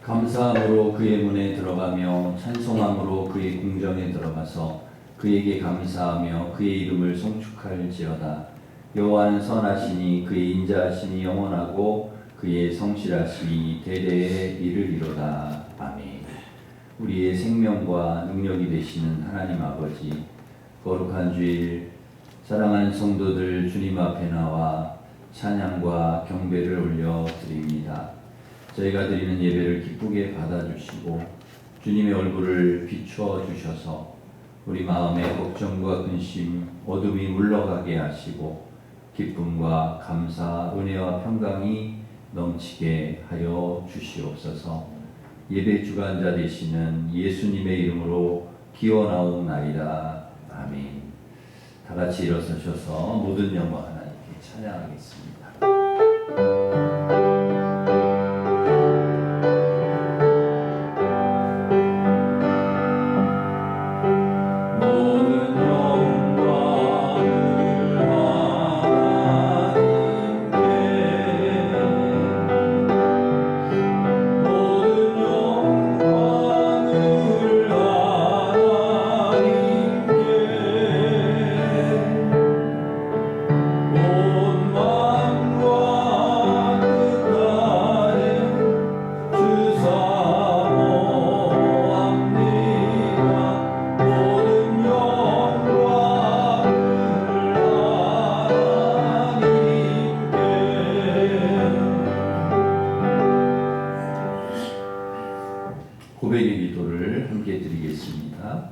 감사함으로 그의 문에 들어가며 찬송함으로 그의 궁정에 들어가서 그에게 감사하며 그의 이름을 송축할지어다. 여호와는 선하시니 그의 인자하심이 영원하고 그의 성실하심이 대대에 이르리로다. 아멘. 우리의 생명과 능력이 되시는 하나님 아버지, 거룩한 주일 사랑하는 성도들 주님 앞에 나와 찬양과 경배를 올려드립니다. 저희가 드리는 예배를 기쁘게 받아주시고 주님의 얼굴을 비추어 주셔서 우리 마음의 걱정과 근심, 어둠이 물러가게 하시고 기쁨과 감사, 은혜와 평강이 넘치게 하여 주시옵소서. 예배 주관자 되시는 예수님의 이름으로 기원하옵나이다. 아멘. 다 같이 일어서셔서 모든 영광 하나님께 찬양하겠습니다. 고백의 기도를 함께 드리겠습니다.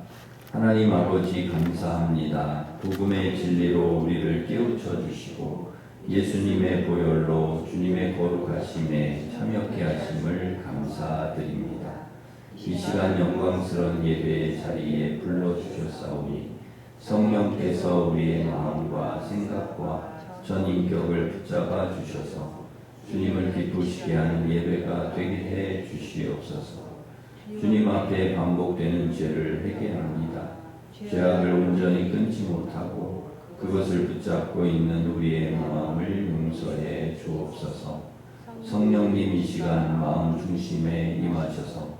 하나님 아버지 감사합니다. 복음의 진리로 우리를 깨우쳐 주시고 예수님의 보혈로 주님의 거룩하심에 참여케 하심을 감사드립니다. 이 시간 영광스러운 예배의 자리에 불러주셨사오니 성령께서 우리의 마음과 생각과 전 인격을 붙잡아 주셔서 주님을 기쁘시게 하는 예배가 되게 해 주시옵소서. 주님 앞에 반복되는 죄를 회개합니다. 죄악을 온전히 끊지 못하고 그것을 붙잡고 있는 우리의 마음을 용서해 주옵소서. 성령님 이 시간 마음 중심에 임하셔서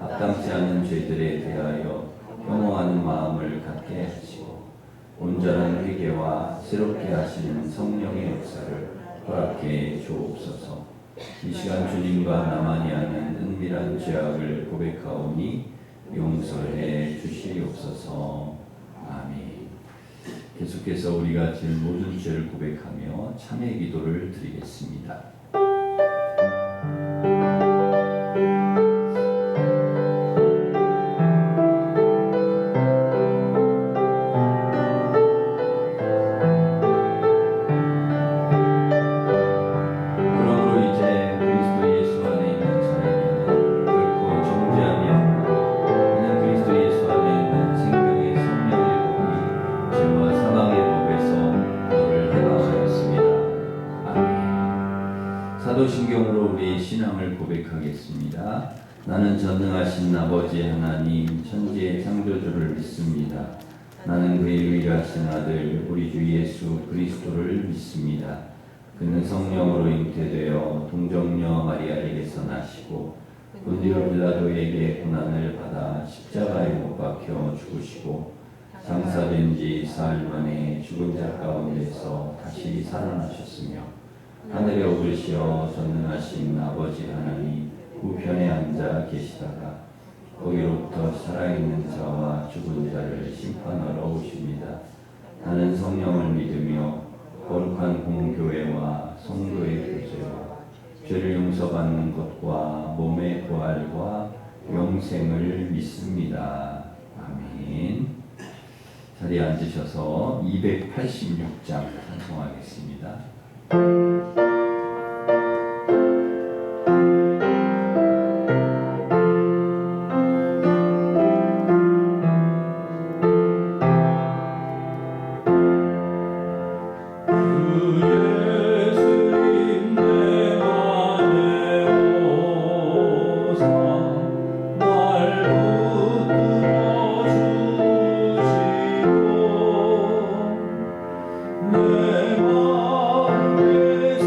합당치 않은 죄들에 대하여 혐오하는 마음을 갖게 하시고 온전한 회개와 새롭게 하시는 성령의 역사를 허락해 주옵소서. 이 시간 주님과 나만이 아는 은밀한 죄악을 고백하오니 용서해 주시옵소서. 아멘. 계속해서 우리가 지을 모든 죄를 고백하며 참회 기도를 드리겠습니다. 사도신경으로 우리의 신앙을 고백하겠습니다. 나는 전능하신 아버지 하나님 천지의 창조주를 믿습니다. 나는 그의 유일하신 아들 우리 주 예수 그리스도를 믿습니다. 그는 성령으로 잉태되어 동정녀 마리아에게서 나시고 본디오 빌라도에게 고난을 받아 십자가에 못 박혀 죽으시고 장사된 지 사흘 만에 죽은 자 가운데서 다시 살아나셨으며 하늘에 오르시어 전능하신 아버지 하나님 우편에 앉아 계시다가 거기로부터 살아있는 자와 죽은 자를 심판하러 오십니다. 나는 성령을 믿으며 거룩한 공교회와 성도의 교제와 죄를 용서받는 것과 몸의 부활과 영생을 믿습니다. 아멘. 자리에 앉으셔서 286장 찬송하겠습니다. 내 마음에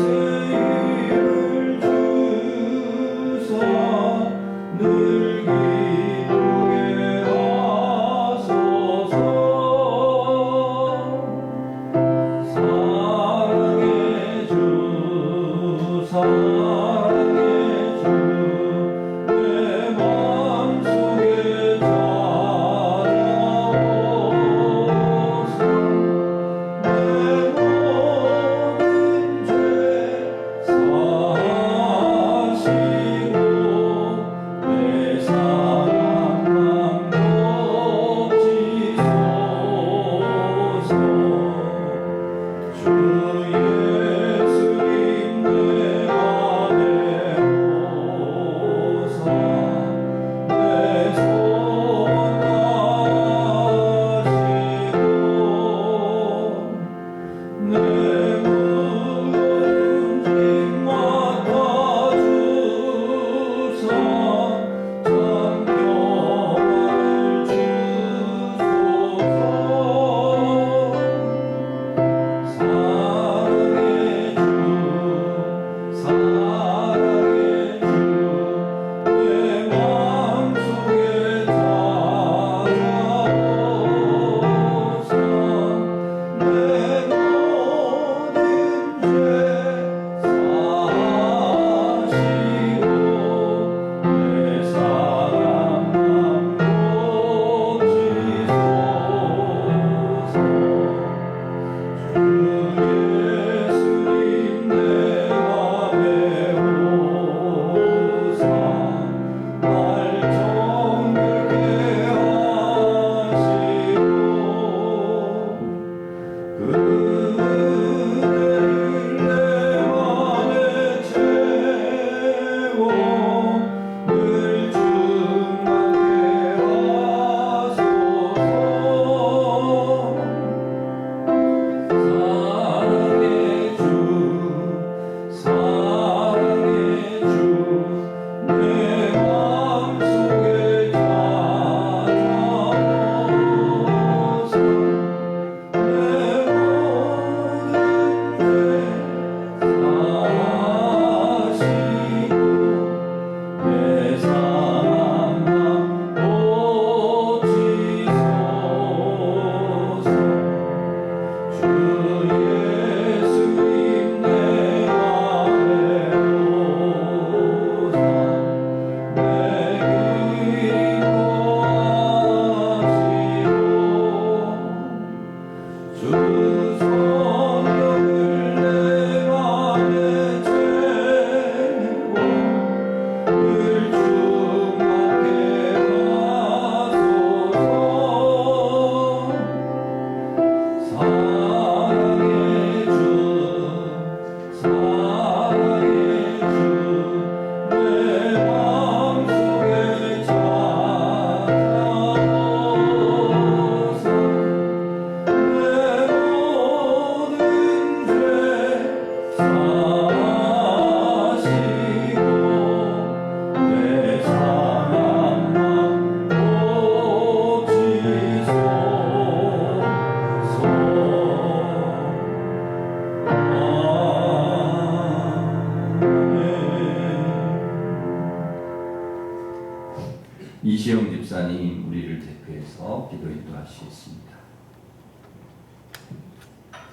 이시영 집사님 우리를 대표해서 기도 인도하시겠습니다.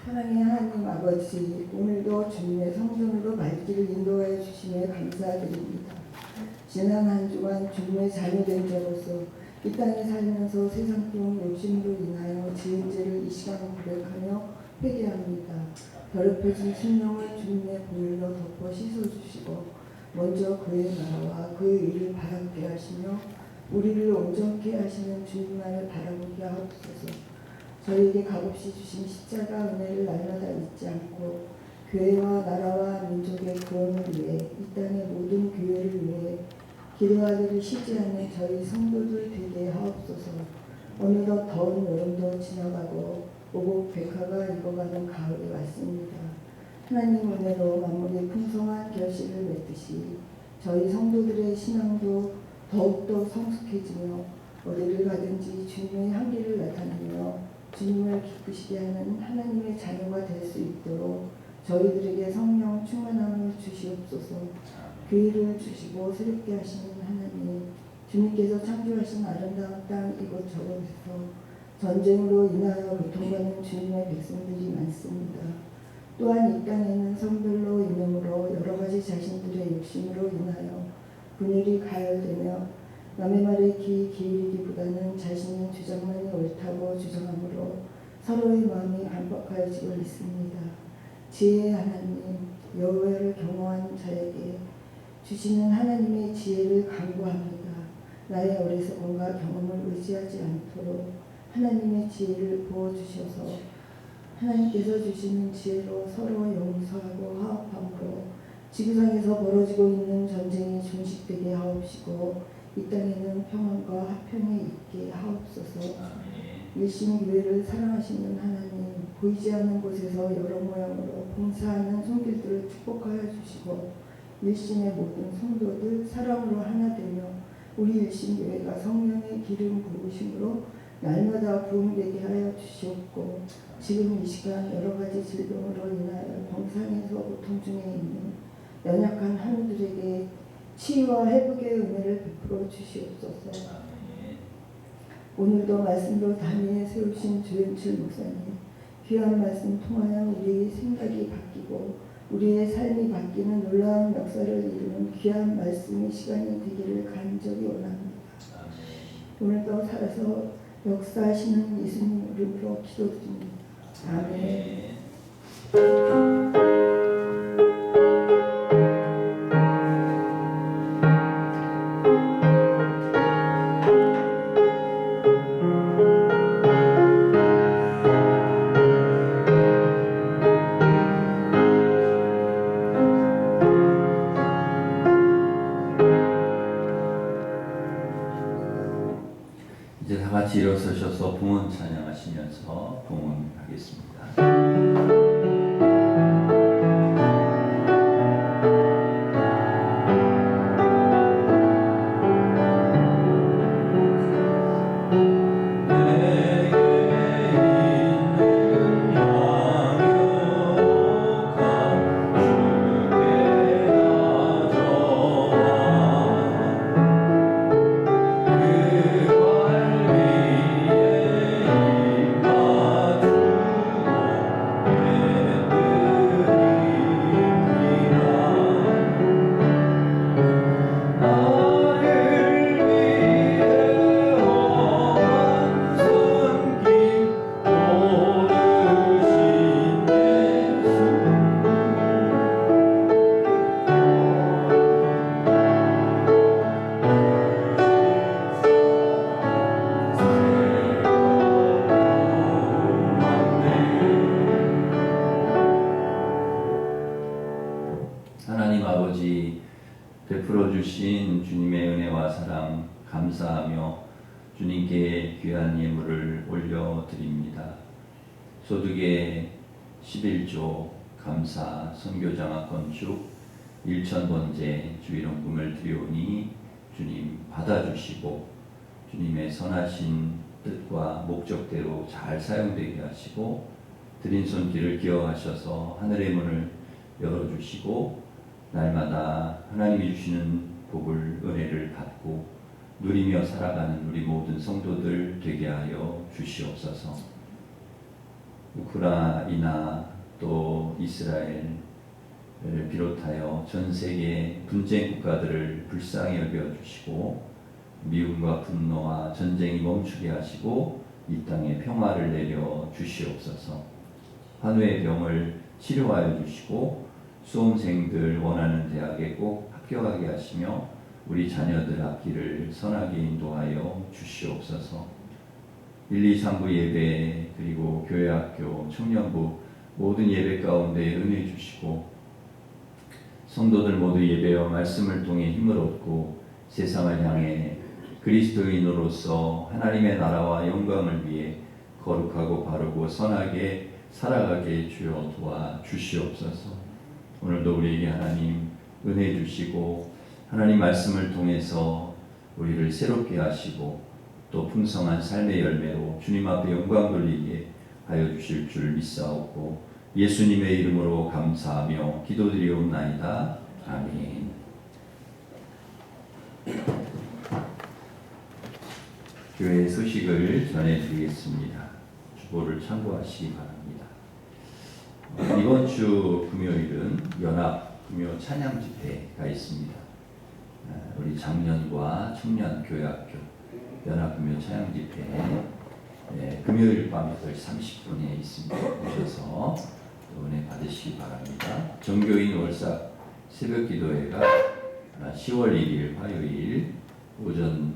사랑의 하나님 아버지, 오늘도 주님의 성전으로 발길을 인도하여 주심에 감사드립니다. 지난 한 주간 주님의 자녀된 자로서 이 땅에 살면서 세상적 욕심으로 인하여 지은 죄를 이 시간에 고백하며 회개합니다. 더럽혀진 심령을 주님의 보혈로 덮어 씻어주시고 먼저 그의 나라와 그의 의를 바라보게 하시며 우리를 온전케 하시는 주님만을 바라보게 하옵소서. 저희에게 값없이 주신 십자가 은혜를 날마다 잊지 않고 교회와 나라와 민족의 구원을 위해 이 땅의 모든 교회를 위해 기도하기를 쉬지 않는 저희 성도들 되게 하옵소서. 어느덧 더운 여름도 지나가고 오곡 백화가 익어가는 가을이 왔습니다. 하나님 은혜로 만물의 풍성한 결실을 맺듯이 저희 성도들의 신앙도 더욱더 성숙해지며 어디를 가든지 주님의 향기를 나타내며 주님을 기쁘시게 하는 하나님의 자녀가 될 수 있도록 저희들에게 성령 충만함을 주시옵소서. 교회를 주시고 새롭게 하시는 하나님, 주님께서 창조하신 아름다운 땅 이곳저곳에서 전쟁으로 인하여 고통받는 주님의 백성들이 많습니다. 또한 이 땅에는 성별로 인명으로 여러 가지 자신들의 욕심으로 인하여 분열이 가열되며 남의 말에 귀 기울이기보다는 자신의 주장만이 옳다고 주장하므로 서로의 마음이 반박하여지고 있습니다. 지혜의 하나님, 여호와를 경외하는 자에게 주시는 하나님의 지혜를 간구합니다. 나의 어리석음과 경험을 의지하지 않도록 하나님의 지혜를 부어주셔서 하나님께서 주시는 지혜로 서로 용서하고 화합함으로 지구상에서 벌어지고 있는 전쟁이 종식되게 하옵시고 이 땅에는 평안과 화평이 있게 하옵소서. 일심교회를 사랑하시는 하나님, 보이지 않는 곳에서 여러 모양으로 봉사하는 손길들을 축복하여 주시고 일심의 모든 성도들 사랑으로 하나 되며 우리 일심교회가 성령의 기름 부으심으로 날마다 부흥되게 하여 주시옵고 지금 이 시간 여러 가지 질병으로 인하여 병상에서 고통 중에 있는 연약한 한우들에게 치유와 회복의 은혜를 베풀어 주시옵소서. 오늘도 말씀으로 담임에 세우신 조현철 목사님, 귀한 말씀 통하여 우리의 생각이 바뀌고 우리의 삶이 바뀌는 놀라운 역사를 이루는 귀한 말씀의 시간이 되기를 간절히 원합니다. 오늘도 살아서 역사하시는 예수님 이름으로 기도드립니다. 아멘. 이제 다 같이 일어서셔서 봉헌 찬양하시면서 봉헌하겠습니다. 하나님 아버지, 베풀어 주신 주님의 은혜와 사랑 감사하며 주님께 귀한 예물을 올려드립니다. 소득의 11조 감사 선교장학 건축 1,000번째 주일원금을 드리오니 주님 받아주시고 주님의 선하신 뜻과 목적대로 잘 사용되게 하시고 드린 손길을 기억하셔서 하늘의 문을 열어주시고 날마다 하나님이 주시는 복을 은혜를 받고 누리며 살아가는 우리 모든 성도들 되게 하여 주시옵소서. 우크라이나 또 이스라엘을 비롯하여 전 세계 분쟁 국가들을 불쌍히 여겨주시고 미움과 분노와 전쟁이 멈추게 하시고 이 땅에 평화를 내려 주시옵소서. 환우의 병을 치료하여 주시고 수험생들 원하는 대학에 꼭 합격하게 하시며 우리 자녀들 앞길을 선하게 인도하여 주시옵소서. 1, 2, 3부 예배 그리고 교회학교, 청년부 모든 예배 가운데 은혜 주시고 성도들 모두 예배와 말씀을 통해 힘을 얻고 세상을 향해 그리스도인으로서 하나님의 나라와 영광을 위해 거룩하고 바르고 선하게 살아가게 주여 도와 주시옵소서. 오늘도 우리에게 하나님 은혜 주시고 하나님 말씀을 통해서 우리를 새롭게 하시고 또 풍성한 삶의 열매로 주님 앞에 영광 돌리게 하여 주실 줄 믿사옵고 예수님의 이름으로 감사하며 기도드리옵나이다. 아멘. 교회 소식을 전해드리겠습니다. 주보를 참고하시기 바랍니다. 이번 주 금요일은 연합 금요 찬양 집회가 있습니다. 우리 장년과 청년 교회학교 연합 금요 찬양 집회 금요일 밤 8시 30분에 있습니다. 오셔서 은혜 받으시기 바랍니다. 정교인 월삭 새벽기도회가 10월 1일 화요일 오전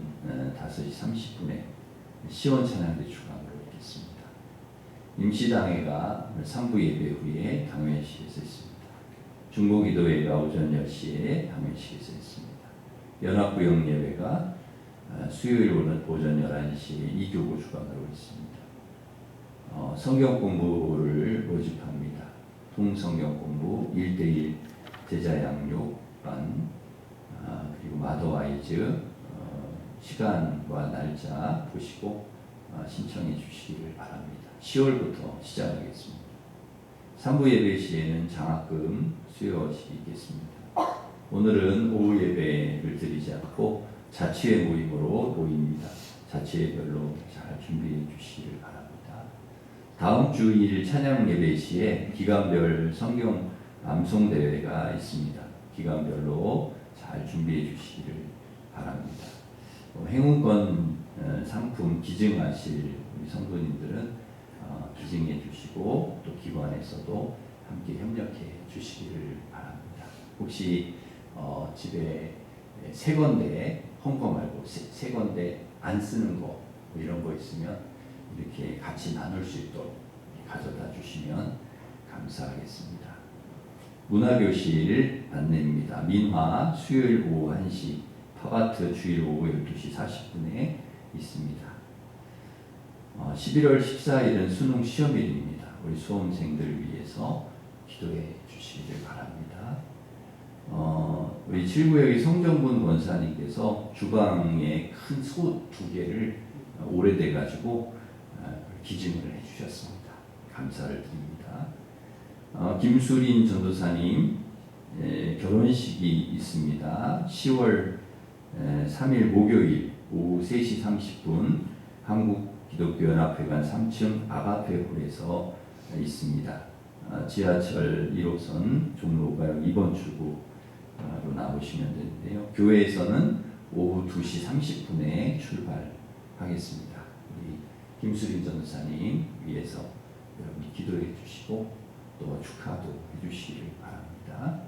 5시 30분에 시원 찬양대 주관으로 있겠습니다. 임시당회가 3부 예배 후에 당회식에서 있습니다. 중보기도회가 오전 10시에 당회식에서 있습니다. 연합구역 예배가 수요일 오전 11시에 2교구 주관으로 있습니다. 성경 공부를 모집합니다. 통성경 공부 1:1 제자 양육반 그리고 마더와이즈 시간과 날짜 보시고 신청해 주시기를 바랍니다. 10월부터 시작하겠습니다. 3부 예배 시에는 장학금 수여식이 있겠습니다. 오늘은 오후 예배를 드리지 않고 자취회 모임으로 모입니다. 자취회별로 잘 준비해 주시기를 바랍니다. 다음 주 2일 찬양 예배 시에 기간별 성경 암송 대회가 있습니다. 기간별로 잘 준비해 주시기를 바랍니다. 행운권 상품 기증하실 우리 성도님들은 기증해 주시고 또 기관에서도 함께 협력해 주시기를 바랍니다. 혹시 집에 새 건데 헝거 말고 새 건데 안 쓰는 거 뭐 이런 거 있으면 이렇게 같이 나눌 수 있도록 가져다 주시면 감사하겠습니다. 문화교실 안내입니다. 민화 수요일 오후 1시, 팝아트 주일 오후 12시 40분에 있습니다. 11월 14일은 수능 시험일입니다. 우리 수험생들을 위해서 기도해 주시기를 바랍니다. 우리 7구역의 성정분 권사님께서 주방에 큰 소 2개를 오래돼 가지고 기증을 해주셨습니다. 감사를 드립니다. 김수린 전도사님 결혼식이 있습니다. 10월 3일 목요일 오후 3시 30분 한국기독교연합회관 3층 아가페홀에서 있습니다. 지하철 1호선 종로가역 2번 출구로 나오시면 되는데요. 교회에서는 오후 2시 30분에 출발하겠습니다. 우리 김수린 전도사님 위해서 여러분 기도해 주시고 또 축하도 해주시길 바랍니다.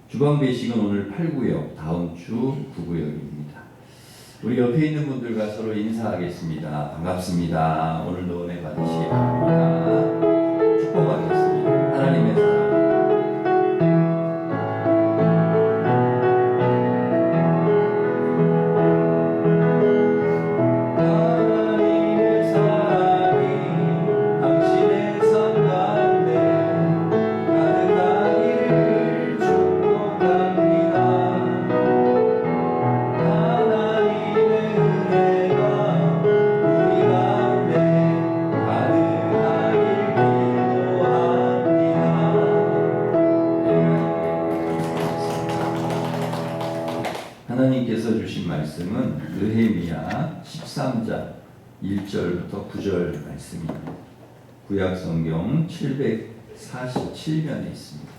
주방 배식은 오늘 8구역, 다음 주 9구역입니다. 우리 옆에 있는 분들과 서로 인사하겠습니다. 반갑습니다. 오늘도 은혜 받으시기 바랍니다. 축복하겠습니다. 하나님의 사랑. 하나님의 은혜가 우리 가운데 가득하길 말씀은 느헤미야 13장 1절부터 9절 말씀입니다. 구약 성경 747면에 있습니다.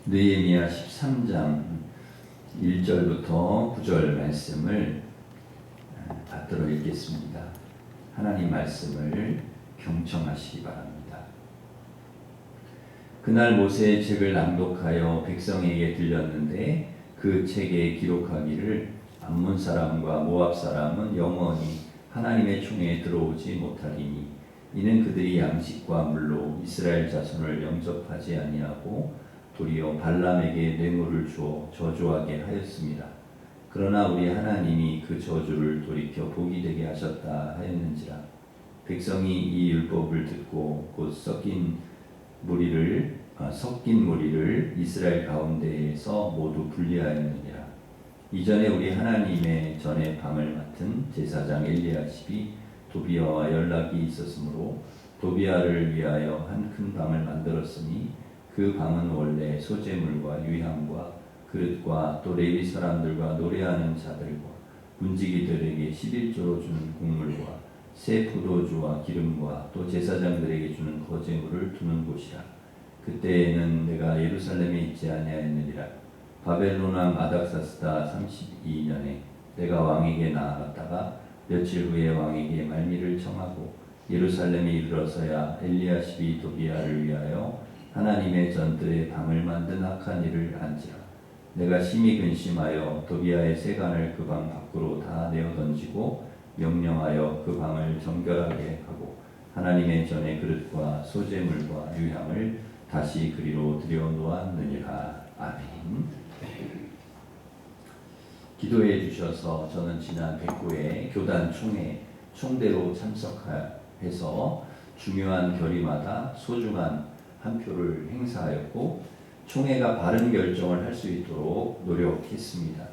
느헤미야 13장 1절부터 9절 말씀을 받들어 읽겠습니다. 하나님 말씀을 경청하시기 바랍니다. 그날 모세의 책을 낭독하여 백성에게 들렸는데 그 책에 기록하기를 암몬 사람과 모압 사람은 영원히 하나님의 총회에 들어오지 못하리니 이는 그들이 양식과 물로 이스라엘 자손을 영접하지 아니하고 도리어 발람에게 뇌물을 주어 저주하게 하였습니다. 그러나 우리 하나님이 그 저주를 돌이켜 복이 되게 하셨다 하였는지라. 백성이 이 율법을 듣고 곧 섞인 무리를 이스라엘 가운데에서 모두 분리하였느니라. 이전에 우리 하나님의 전에 방을 맡은 제사장 엘리야십이 도비아와 연락이 있었으므로 도비아를 위하여 한 큰 방을 만들었으니 그 방은 원래 소재물과 유향과 그릇과 또 레위 사람들과 노래하는 자들과 문지기들에게 11조로 주는 곡물과 새 포도주와 기름과 또 제사장들에게 주는 거제물을 두는 곳이라. 그때에는 내가 예루살렘에 있지 아니하였느니라. 바벨론 왕 아닥사스다 32년에 내가 왕에게 나아갔다가 며칠 후에 왕에게 말미를 청하고 예루살렘에 이르러서야 엘리야십이 도비아를 위하여 하나님의 전뜰에 방을 만든 악한 일을 안지라. 내가 심히 근심하여 도비아의 세간을 그 방 밖으로 다 내어 던지고 명령하여 그 방을 정결하게 하고 하나님의 전의 그릇과 소재물과 유향을 다시 그리로 들여 놓았느니라. 아멘. 기도해 주셔서 저는 지난 백구에 교단 총대로 참석해서 중요한 결의마다 소중한 한 표를 행사하였고 총회가 바른 결정을 할 수 있도록 노력했습니다.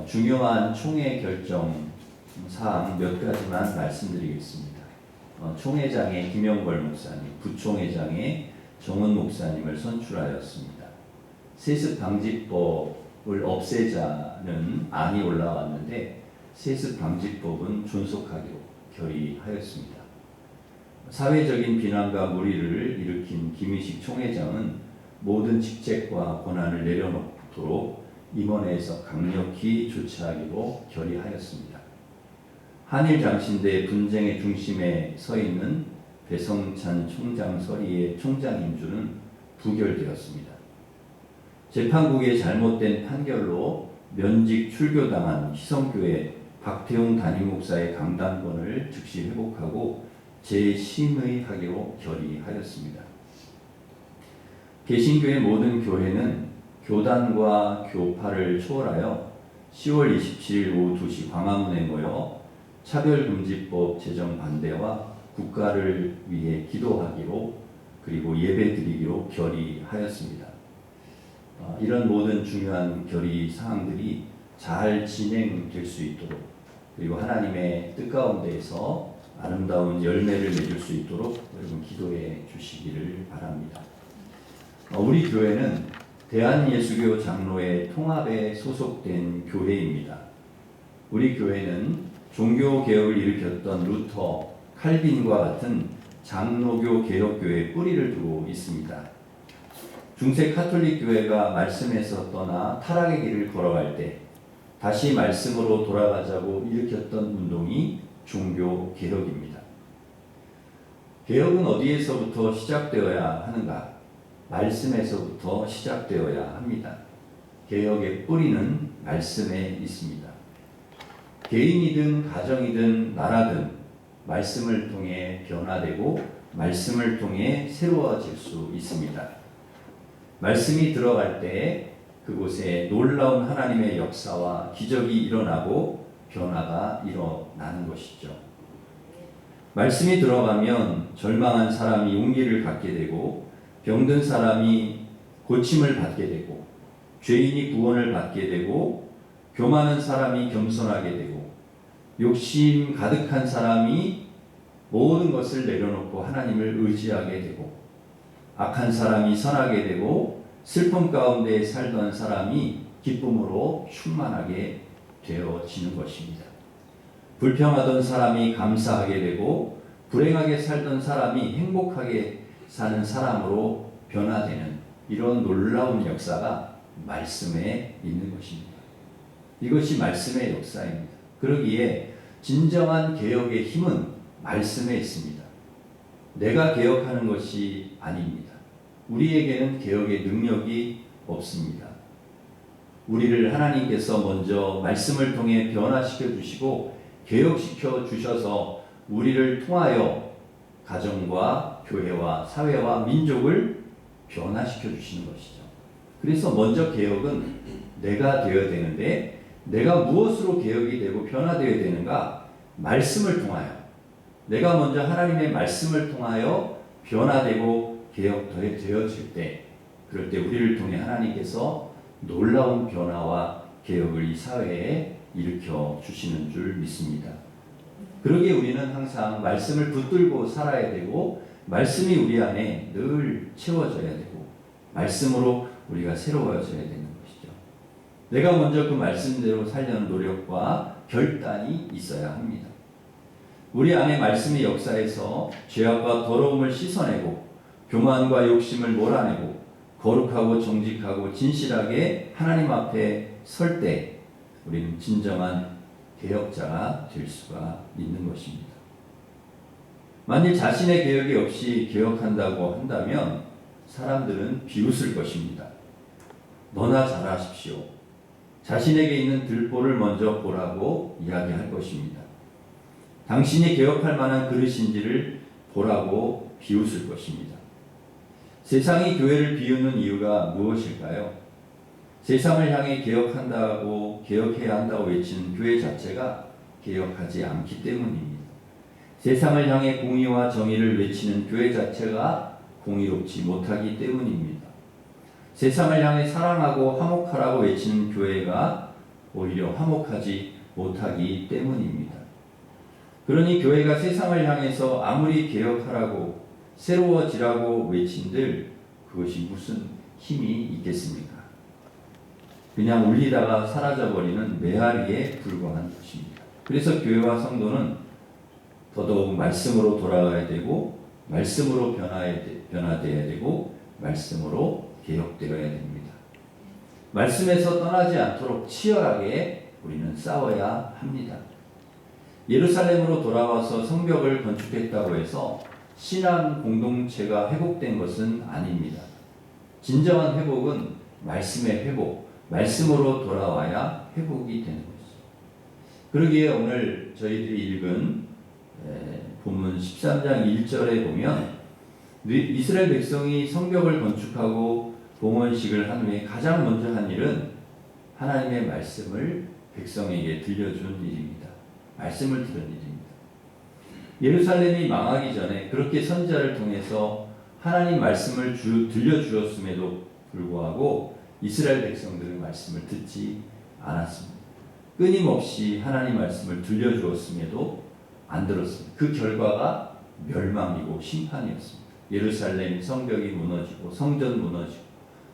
중요한 총회 결정 사항 몇 가지만 말씀드리겠습니다. 총회장에 김영걸 목사님, 부총회장에 정은 목사님을 선출하였습니다. 세습 방지법을 없애자는 안이 올라왔는데 세습 방지법은 존속하기로 결의하였습니다. 사회적인 비난과 물의를 일으킨 김의식 총회장은 모든 직책과 권한을 내려놓도록 임원회에서 강력히 조치하기로 결의하였습니다. 한일 장신대 분쟁의 중심에 서 있는 배성찬 총장 서리의 총장 임주는 부결되었습니다. 재판국의 잘못된 판결로 면직 출교당한 희성교회 박태웅 담임 목사의 강단권을 즉시 회복하고 재심의하기로 결의하였습니다. 개신교의 모든 교회는 교단과 교파를 초월하여 10월 27일 오후 2시 광화문에 모여 차별금지법 제정 반대와 국가를 위해 기도하기로 그리고 예배드리기로 결의하였습니다. 이런 모든 중요한 결의 사항들이 잘 진행될 수 있도록 그리고 하나님의 뜻 가운데에서 아름다운 열매를 맺을 수 있도록 여러분 기도해 주시기를 바랍니다. 우리 교회는 대한예수교 장로회 통합에 소속된 교회입니다. 우리 교회는 종교개혁을 일으켰던 루터, 칼빈과 같은 장로교 개혁교회의 뿌리를 두고 있습니다. 중세 카톨릭 교회가 말씀에서 떠나 타락의 길을 걸어갈 때 다시 말씀으로 돌아가자고 일으켰던 운동이 종교개혁입니다. 개혁은 어디에서부터 시작되어야 하는가? 말씀에서부터 시작되어야 합니다. 개혁의 뿌리는 말씀에 있습니다. 개인이든 가정이든 나라든 말씀을 통해 변화되고 말씀을 통해 새로워질 수 있습니다. 말씀이 들어갈 때 그곳에 놀라운 하나님의 역사와 기적이 일어나고 변화가 일어나는 것이죠. 말씀이 들어가면 절망한 사람이 용기를 갖게 되고 병든 사람이 고침을 받게 되고 죄인이 구원을 받게 되고 교만한 사람이 겸손하게 되고 욕심 가득한 사람이 모든 것을 내려놓고 하나님을 의지하게 되고 악한 사람이 선하게 되고 슬픔 가운데 살던 사람이 기쁨으로 충만하게 되어지는 것입니다. 불평하던 사람이 감사하게 되고 불행하게 살던 사람이 행복하게 사는 사람으로 변화되는 이런 놀라운 역사가 말씀에 있는 것입니다. 이것이 말씀의 역사입니다. 그러기에 진정한 개혁의 힘은 말씀에 있습니다. 내가 개혁하는 것이 아닙니다. 우리에게는 개혁의 능력이 없습니다. 우리를 하나님께서 먼저 말씀을 통해 변화시켜 주시고 개혁시켜 주셔서 우리를 통하여 가정과 교회와 사회와 민족을 변화시켜 주시는 것이죠. 그래서 먼저 개혁은 내가 되어야 되는데 내가 무엇으로 개혁이 되고 변화되어야 되는가? 말씀을 통하여 내가 먼저 하나님의 말씀을 통하여 변화되고 개혁되어질 때 그럴 때 우리를 통해 하나님께서 놀라운 변화와 개혁을 이 사회에 일으켜 주시는 줄 믿습니다. 그러기에 우리는 항상 말씀을 붙들고 살아야 되고 말씀이 우리 안에 늘 채워져야 되고 말씀으로 우리가 새로워져야 되는 것이죠. 내가 먼저 그 말씀대로 살려는 노력과 결단이 있어야 합니다. 우리 안에 말씀의 역사에서 죄악과 더러움을 씻어내고 교만과 욕심을 몰아내고 거룩하고 정직하고 진실하게 하나님 앞에 설 때 우리는 진정한 개혁자가 될 수가 있는 것입니다. 만일 자신의 개혁이 없이 개혁한다고 한다면 사람들은 비웃을 것입니다. 너나 잘하십시오. 자신에게 있는 들보를 먼저 보라고 이야기할 것입니다. 당신이 개혁할 만한 그릇인지를 보라고 비웃을 것입니다. 세상이 교회를 비웃는 이유가 무엇일까요? 세상을 향해 개혁한다고 개혁해야 한다고 외치는 교회 자체가 개혁하지 않기 때문입니다. 세상을 향해 공의와 정의를 외치는 교회 자체가 공의롭지 못하기 때문입니다. 세상을 향해 사랑하고 화목하라고 외치는 교회가 오히려 화목하지 못하기 때문입니다. 그러니 교회가 세상을 향해서 아무리 개혁하라고 새로워지라고 외친들 그것이 무슨 힘이 있겠습니까? 그냥 울리다가 사라져버리는 메아리에 불과한 것입니다. 그래서 교회와 성도는 더더욱 말씀으로 돌아가야 되고 말씀으로 변화되어야 되고 말씀으로 개혁되어야 됩니다. 말씀에서 떠나지 않도록 치열하게 우리는 싸워야 합니다. 예루살렘으로 돌아와서 성벽을 건축했다고 해서 신앙 공동체가 회복된 것은 아닙니다. 진정한 회복은 말씀의 회복, 말씀으로 돌아와야 회복이 되는 것이죠. 그러기에 오늘 저희들이 읽은 본문 13장 1절에 보면 이스라엘 백성이 성벽을 건축하고 봉헌식을 한 후에 가장 먼저 한 일은 하나님의 말씀을 백성에게 들려준 일입니다. 말씀을 들은 일입니다. 예루살렘이 망하기 전에 그렇게 선지자를 통해서 하나님 말씀을 들려주었음에도 불구하고 이스라엘 백성들은 말씀을 듣지 않았습니다. 끊임없이 하나님 말씀을 들려주었음에도 안 들었습니다. 그 결과가 멸망이고 심판이었습니다. 예루살렘 성벽이 무너지고 성전 무너지고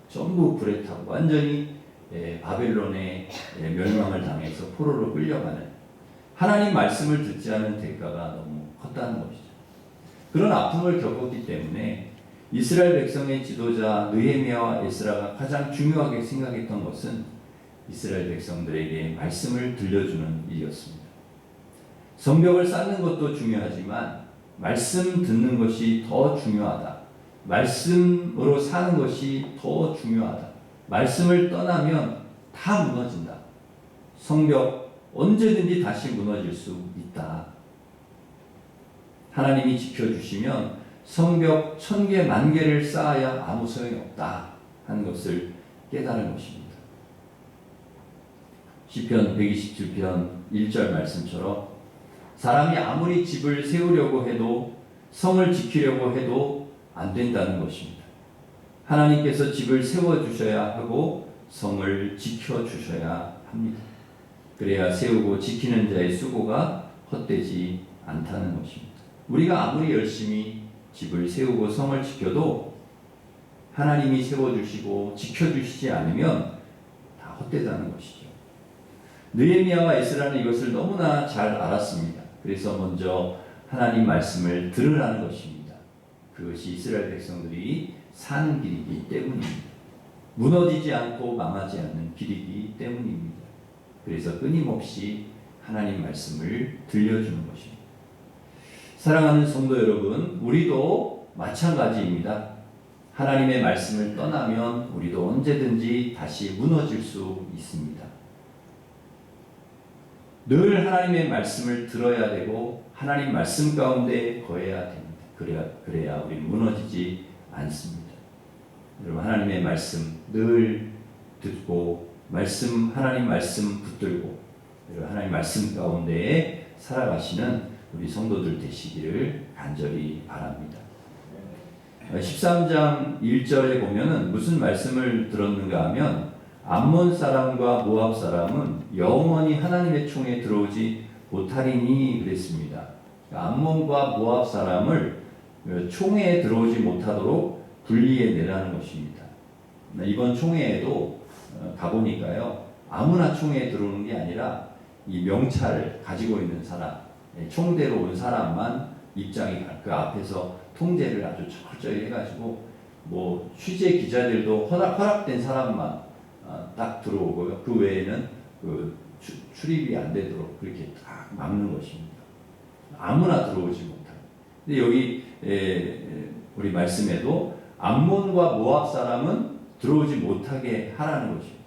전부 불에 타고 완전히 바벨론의 멸망을 당해서 포로로 끌려가는 하나님 말씀을 듣지 않은 대가가 너무 컸다는 것이죠. 그런 아픔을 겪었기 때문에 이스라엘 백성의 지도자 느헤미야와 에스라가 가장 중요하게 생각했던 것은 이스라엘 백성들에게 말씀을 들려주는 일이었습니다. 성벽을 쌓는 것도 중요하지만 말씀 듣는 것이 더 중요하다. 말씀으로 사는 것이 더 중요하다. 말씀을 떠나면 다 무너진다. 성벽 언제든지 다시 무너질 수 있다. 하나님이 지켜주시면 성벽 1000개, 10,000개를 쌓아야 아무 소용이 없다 하는 것을 깨달은 것입니다. 시편 127편 1절 말씀처럼 사람이 아무리 집을 세우려고 해도 성을 지키려고 해도 안 된다는 것입니다. 하나님께서 집을 세워주셔야 하고 성을 지켜주셔야 합니다. 그래야 세우고 지키는 자의 수고가 헛되지 않다는 것입니다. 우리가 아무리 열심히 집을 세우고 성을 지켜도 하나님이 세워주시고 지켜주시지 않으면 다 헛되다는 것이죠. 느헤미야와 에스라는 이것을 너무나 잘 알았습니다. 그래서 먼저 하나님 말씀을 들으라는 것입니다. 그것이 이스라엘 백성들이 사는 길이기 때문입니다. 무너지지 않고 망하지 않는 길이기 때문입니다. 그래서 끊임없이 하나님 말씀을 들려주는 것입니다. 사랑하는 성도 여러분, 우리도 마찬가지입니다. 하나님의 말씀을 떠나면 우리도 언제든지 다시 무너질 수 있습니다. 늘 하나님의 말씀을 들어야 되고 하나님 말씀 가운데 거해야 됩니다. 그래야 우리 무너지지 않습니다. 여러분, 하나님의 말씀 늘 듣고 하나님 말씀 붙들고 하나님 말씀 가운데에 살아가시는 우리 성도들 되시기를 간절히 바랍니다. 13장 1절에 보면은 무슨 말씀을 들었는가 하면 암몬 사람과 모압 사람은 영원히 하나님의 총에 들어오지 못하리니 그랬습니다. 암몬과 모압 사람을 총회에 들어오지 못하도록 분리해 내라는 것입니다. 이번 총회에도 가보니까요, 아무나 총회에 들어오는 게 아니라 이 명찰을 가지고 있는 사람, 총대로 온 사람만 입장이 그 앞에서 통제를 아주 철저히 해가지고 뭐 취재 기자들도 허락된 사람만 딱 들어오고요. 그 외에는 출입이 안 되도록 그렇게 딱 막는 것입니다. 아무나 들어오지 못하고. 근데 여기 우리 말씀에도 암몬과 모압 사람은 들어오지 못하게 하라는 것입니다.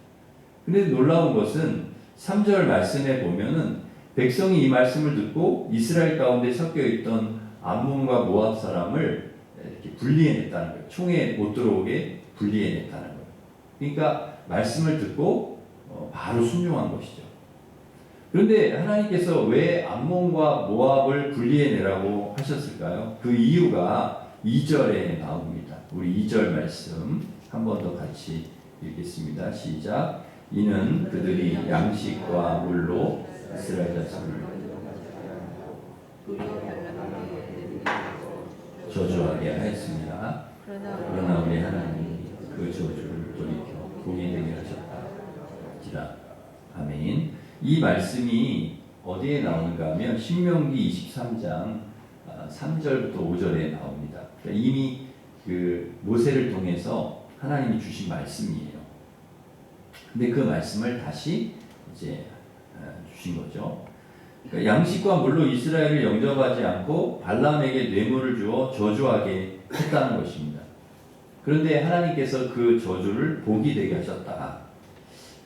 근데 놀라운 것은 3절 말씀에 보면은 백성이 이 말씀을 듣고 이스라엘 가운데 섞여 있던 암몬과 모압 사람을 이렇게 분리해냈다는 거예요. 총회에 못 들어오게 분리해냈다는 거예요. 그러니까 말씀을 듣고 바로 순종한 것이죠. 그런데 하나님께서 왜 암몬과 모압을 분리해내라고 하셨을까요? 그 이유가 2절에 나옵니다. 우리 2절 말씀 한 번 더 같이 읽겠습니다. 시작. 이는 그들이 양식과 물로 이스라엘 자손을 저주하게 하였습니다. 그러나 우리 하나님이 그 저주를 돌이켜 복이 되게 하셨다. 아멘. 이 말씀이 어디에 나오는가 하면 신명기 23장 3절부터 5절에 나옵니다. 그러니까 이미 그 모세를 통해서 하나님이 주신 말씀이에요. 근데 그 말씀을 다시 이제 주신 거죠. 그러니까 양식과 물로 이스라엘을 영접하지 않고 발람에게 뇌물을 주어 저주하게 했다는 것입니다. 그런데 하나님께서 그 저주를 복이 되게 하셨다.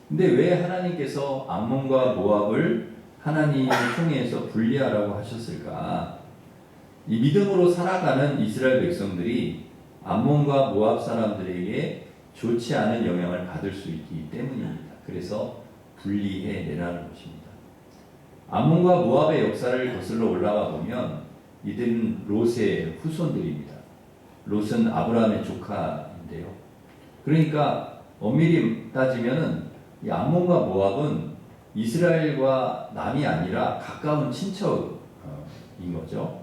근데 왜 하나님께서 암몬과 모압을 하나님의 총회에서 분리하라고 하셨을까? 이 믿음으로 살아가는 이스라엘 백성들이 암몬과 모압 사람들에게 좋지 않은 영향을 받을 수 있기 때문입니다. 그래서 분리해 내라는 것입니다. 암몬과 모압의 역사를 거슬러 올라가 보면 이들은 롯의 후손들입니다. 롯은 아브라함의 조카인데요. 그러니까 엄밀히 따지면은 이 암몬과 모압은 이스라엘과 남이 아니라 가까운 친척인 거죠.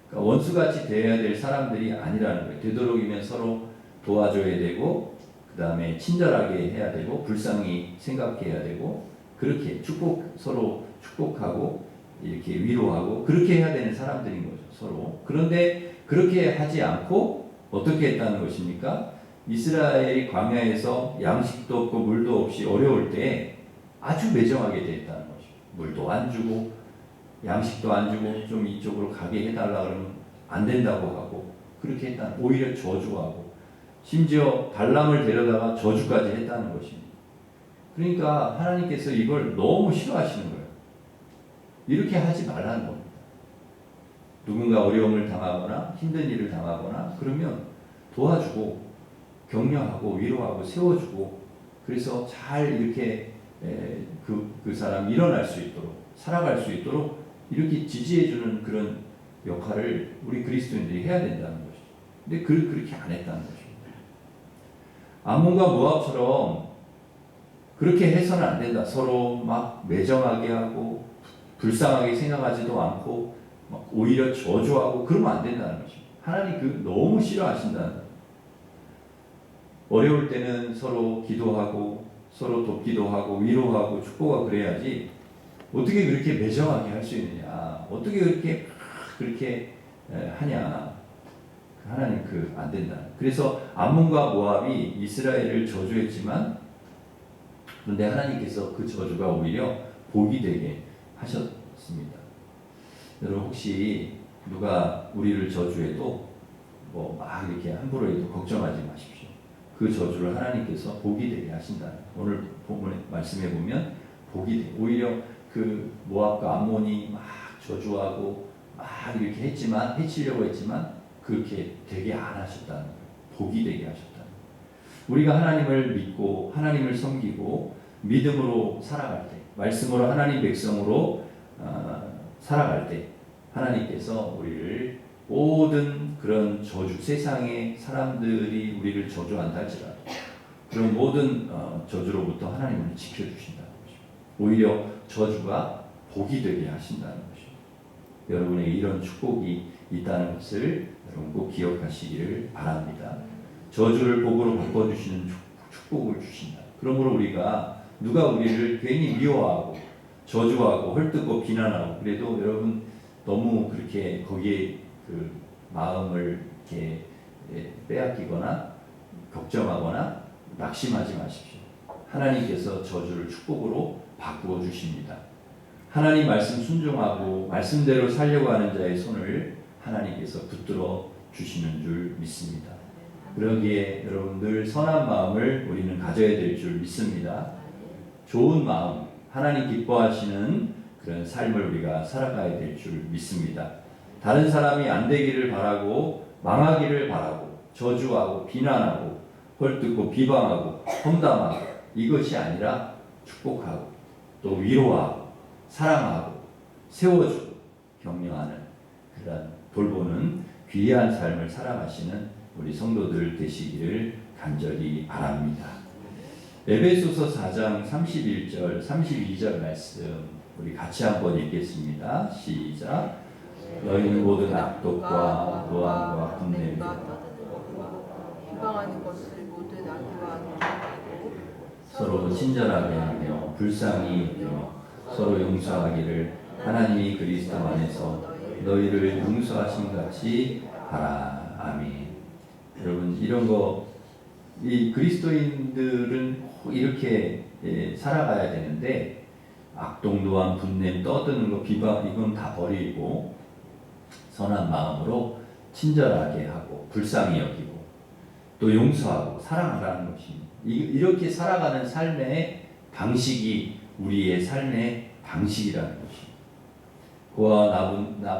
그러니까 원수같이 대해야 될 사람들이 아니라는 거예요. 되도록이면 서로 도와줘야 되고, 그 다음에 친절하게 해야 되고, 불쌍히 생각해야 되고, 그렇게 서로 축복하고, 이렇게 위로하고, 그렇게 해야 되는 사람들인 거죠, 서로. 그런데 그렇게 하지 않고, 어떻게 했다는 것입니까? 이스라엘이 광야에서 양식도 없고 물도 없이 어려울 때 아주 매정하게 됐다는 거죠. 물도 안 주고, 양식도 안 주고, 좀 이쪽으로 가게 해달라 그러면 안 된다고 하고, 그렇게 했다는, 오히려 저주하고, 심지어 발람을 데려다가 저주까지 했다는 것입니다. 그러니까 하나님께서 이걸 너무 싫어하시는 거예요. 이렇게 하지 말라는 겁니다. 누군가 어려움을 당하거나 힘든 일을 당하거나 그러면 도와주고 격려하고 위로하고 세워주고, 그래서 잘 이렇게 그 사람이 일어날 수 있도록, 살아갈 수 있도록 이렇게 지지해주는 그런 역할을 우리 그리스도인들이 해야 된다는 것이죠. 근데 그렇게 안 했다는 것입니다. 암몬과 모압처럼 그렇게 해서는 안 된다. 서로 막 매정하게 하고 불쌍하게 생각하지도 않고 막 오히려 저주하고 그러면 안 된다는 거죠. 하나님 그 너무 싫어하신다는 거예요. 어려울 때는 서로 기도하고 서로 돕기도 하고 위로하고 축복하고 그래야지 어떻게 그렇게 매정하게 할 수 있느냐, 어떻게 그렇게 하냐. 하나님 안 된다. 그래서 암몬과 모압이 이스라엘을 저주했지만 그런데 하나님께서 그 저주가 오히려 복이 되게 하셨습니다. 여러분 혹시 누가 우리를 저주해도 뭐 막 이렇게 함부로 해도 걱정하지 마십시오. 그 저주를 하나님께서 복이 되게 하신다. 오늘 본문의 말씀해 보면 복이 돼. 오히려 그 모압과 암몬이 막 저주하고 막 이렇게 했지만 해치려고 했지만 그렇게 되게 안 하셨다는 거예요. 복이 되게 하셨다는 거예요. 우리가 하나님을 믿고 하나님을 섬기고 믿음으로 살아갈 때, 말씀으로 하나님 백성으로 살아갈 때 하나님께서 우리를 모든 그런 저주, 세상의 사람들이 우리를 저주한다 할지라도 그런 모든 저주로부터 하나님을 지켜주신다는 것입니다. 오히려 저주가 복이 되게 하신다는 것입니다. 여러분에게 이런 축복이 있다는 것을 여러분 꼭 기억하시기를 바랍니다. 저주를 복으로 바꿔주시는 축복을 주신다. 그러므로 누가 우리를 괜히 미워하고 저주하고 헐뜯고 비난하고 그래도 여러분 너무 그렇게 거기에 그 마음을 이렇게 빼앗기거나 걱정하거나 낙심하지 마십시오. 하나님께서 저주를 축복으로 바꾸어 주십니다. 하나님 말씀 순종하고 말씀대로 살려고 하는 자의 손을 하나님께서 붙들어 주시는 줄 믿습니다. 그러기에 여러분 늘 선한 마음을 우리는 가져야 될 줄 믿습니다. 좋은 마음, 하나님 기뻐하시는 그런 삶을 우리가 살아가야 될 줄 믿습니다. 다른 사람이 안 되기를 바라고 망하기를 바라고 저주하고 비난하고 헐뜯고 비방하고 험담하고 이것이 아니라 축복하고 또 위로하고 사랑하고 세워주고 격려하는 그런 돌보는 귀한 삶을 살아가시는 우리 성도들 되시기를 간절히 바랍니다. 에베소서 4장 31절 32절 말씀 우리 같이 한번 읽겠습니다. 시작. 너희는 모든 악독과 노함과 분냄과 비방하는 것을 모두 나누어 하고 서로 친절하게 하며 불쌍히 여기며 서로 용서하기를 하나님이 그리스도 안에서 너희를 용서하신 같이 하라. 아멘. 여러분 이런 이 그리스도인들은 꼭 이렇게 살아가야 되는데 악독, 노함, 분냄, 떠드는 거, 비방 이건 다 버리고 선한 마음으로 친절하게 하고 불쌍히 여기고 또 용서하고 사랑하라는 것입니다. 이렇게 살아가는 삶의 방식이 우리의 삶의 방식이라는 것입니다.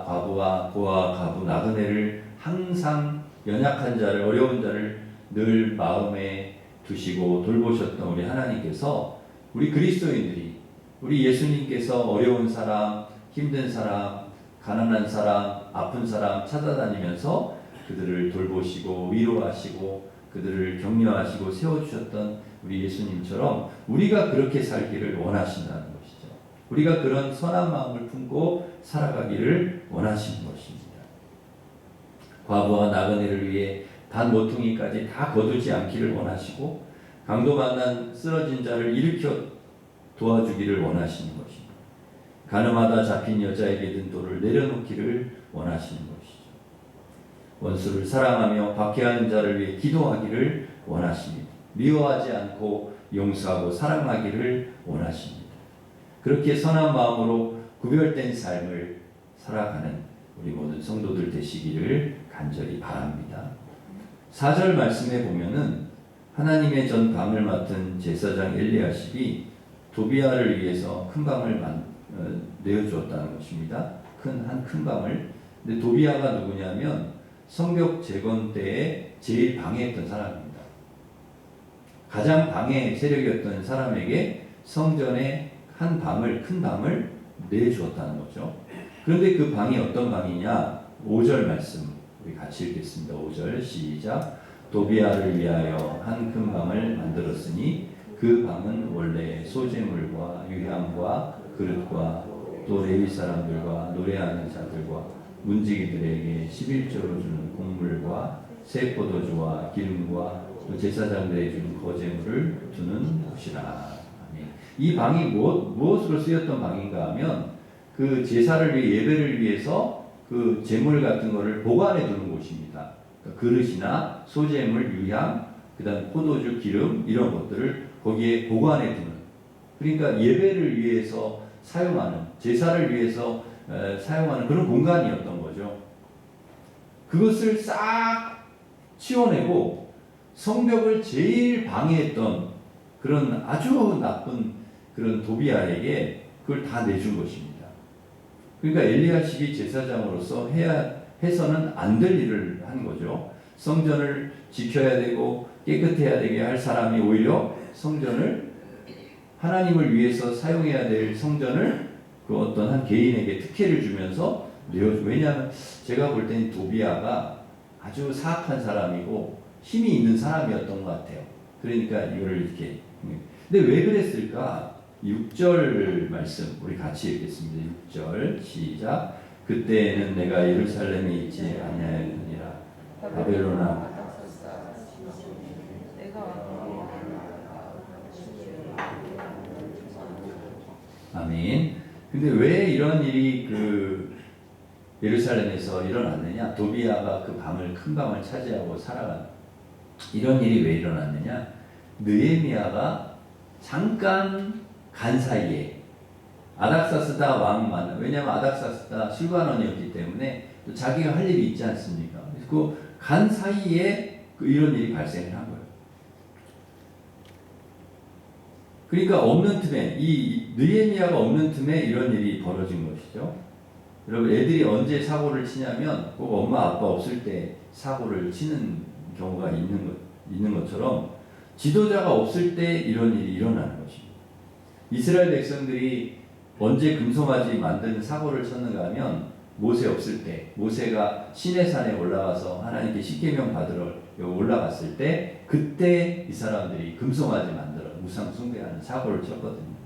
과부와 가부 나그네를 항상 연약한 자를 어려운 자를 늘 마음에 두시고 돌보셨던 우리 하나님께서 우리 그리스도인들이 우리 예수님께서 어려운 사람, 힘든 사람, 가난한 사람, 아픈 사람 찾아다니면서 그들을 돌보시고 위로하시고 그들을 격려하시고 세워주셨던 우리 예수님처럼 우리가 그렇게 살기를 원하신다는 것이죠. 우리가 그런 선한 마음을 품고 살아가기를 원하시는 것입니다. 과부와 나그네를 위해 단 모퉁이까지 다 거두지 않기를 원하시고 강도 만난 쓰러진 자를 일으켜 도와주기를 원하시는 것입니다. 가늠하다 잡힌 여자에게 든 돌을 내려놓기를 원하시는 것이죠. 원수를 사랑하며 박해하는 자를 위해 기도하기를 원하십니다. 미워하지 않고 용서하고 사랑하기를 원하십니다. 그렇게 선한 마음으로 구별된 삶을 살아가는 우리 모든 성도들 되시기를 간절히 바랍니다. 4절 말씀에 보면은 하나님의 전 방을 맡은 제사장 엘리야십이 도비아를 위해서 큰 방을 내어주었다는 것입니다. 큰 방을. 근데 도비아가 누구냐면 성벽 재건 때에 제일 방해했던 사람입니다. 가장 방해 세력이었던 사람에게 성전에 큰 방을 내주었다는 거죠. 그런데 그 방이 어떤 방이냐? 5절 말씀 우리 같이 읽겠습니다. 5절 시작. 도비아를 위하여 한 큰 방을 만들었으니 그 방은 원래 소재물과 유향과 그릇과 또 레위 사람들과 노래하는 자들과 문지기들에게 11조로 주는 곡물과 새 포도주와 기름과 또 제사장들에게 주는 거제물을 두는 곳이라. 아멘. 이 방이 무엇으로 쓰였던 방인가 하면 그 제사를 위해 예배를 위해서 그 제물 같은 거를 보관해 두는 곳입니다. 그러니까 그릇이나 소재물, 유향, 그다음 포도주, 기름 이런 것들을 거기에 보관해 두는. 그러니까 예배를 위해서 사용하는, 제사를 위해서 사용하는 그런 공간이었던 거죠. 그것을 싹 치워내고 성벽을 제일 방해했던 그런 아주 나쁜 그런 도비아에게 그걸 다 내준 것입니다. 그러니까 엘리야십이 제사장으로서 해서는 안 될 일을 한 거죠. 성전을 지켜야 되고 깨끗해야 되게 할 사람이 오히려 성전을 하나님을 위해서 사용해야 될 성전을 그 어떤 한 개인에게 특혜를 주면서 내어주. 왜냐하면 제가 볼 때는 도비아가 아주 사악한 사람이고 힘이 있는 사람이었던 것 같아요. 그러니까 이거를 이렇게. 근데 왜 그랬을까? 6절 말씀 우리 같이 읽겠습니다. 6절 시작. 그때에는 내가 예루살렘에 있지 아니하였느니라. 바벨론아 아멘. 근데 왜 이런 일이 그 예루살렘에서 일어났느냐? 도비아가 그 방을 큰 방을 차지하고 살아간 이런 일이 왜 일어났느냐? 느헤미야가 잠깐 간 사이에 아닥사스다 왕 만, 왜냐하면 아닥사스다 술관원이었기 때문에 또 자기가 할 일이 있지 않습니까? 그 간 사이에 이런 일이 발생을 한 거예요. 그러니까 없는 틈에 이 느헤미야가 없는 틈에 이런 일이 벌어진 것이죠. 여러분 애들이 언제 사고를 치냐면 꼭 엄마 아빠 없을 때 사고를 치는 경우가 있는 것처럼 지도자가 없을 때 이런 일이 일어나는 것입니다. 이스라엘 백성들이 언제 금송아지 만드는 사고를 쳤는가 하면 모세 없을 때, 모세가 시내산에 올라가서 하나님께 십계명 받으러 올라갔을 때 그때 이 사람들이 금송아지 만들어 우상 숭배하는 사고를 쳤거든요.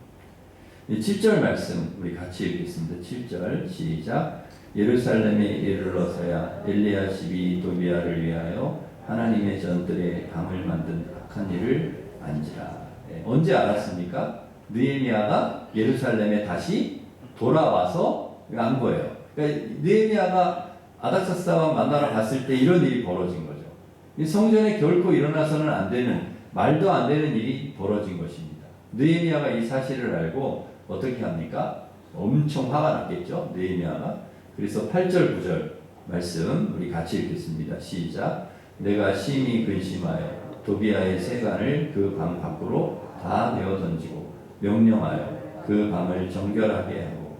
7절 말씀 우리 같이 읽겠습니다. 7절 시작. 예루살렘에 이르러서야 엘리야십이 도비아를 위하여 하나님의 전들의 방을 만든 악한 일을 안지라. 언제 알았습니까? 느헤미야가 예루살렘에 다시 돌아와서 안 거예요. 그러니까 느헤미야가 아닥사스 왕 만나러 갔을 때 이런 일이 벌어진 거죠. 성전에 결코 일어나서는 안 되는, 말도 안 되는 일이 벌어진 것입니다. 느헤미야가 이 사실을 알고 어떻게 합니까? 엄청 화가 났겠죠, 느헤미야가. 그래서 8절 9절 말씀 우리 같이 읽겠습니다. 시작. 내가 심히 근심하여 도비아의 세간을 그 방 밖으로 다 내어 던지고 명령하여 그 방을 정결하게 하고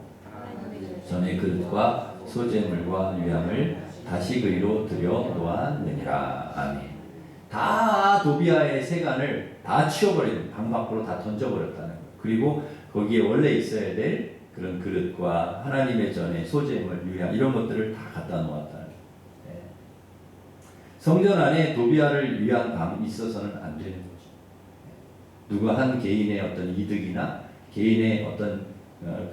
전에 그릇과 소재물과 유향을 다시 그리로 들여 놓았느니라. 아멘. 다 도비아의 세간을 다 치워버리는, 방 밖으로 다 던져버렸다는 거예요. 그리고 거기에 원래 있어야 될 그런 그릇과 하나님의 전에 소재물, 유향 이런 것들을 다 갖다 놓았다는 거예요. 네. 성전 안에 도비아를 위한 방이 있어서는 안 되는 거죠. 누가 한 개인의 어떤 이득이나 개인의 어떤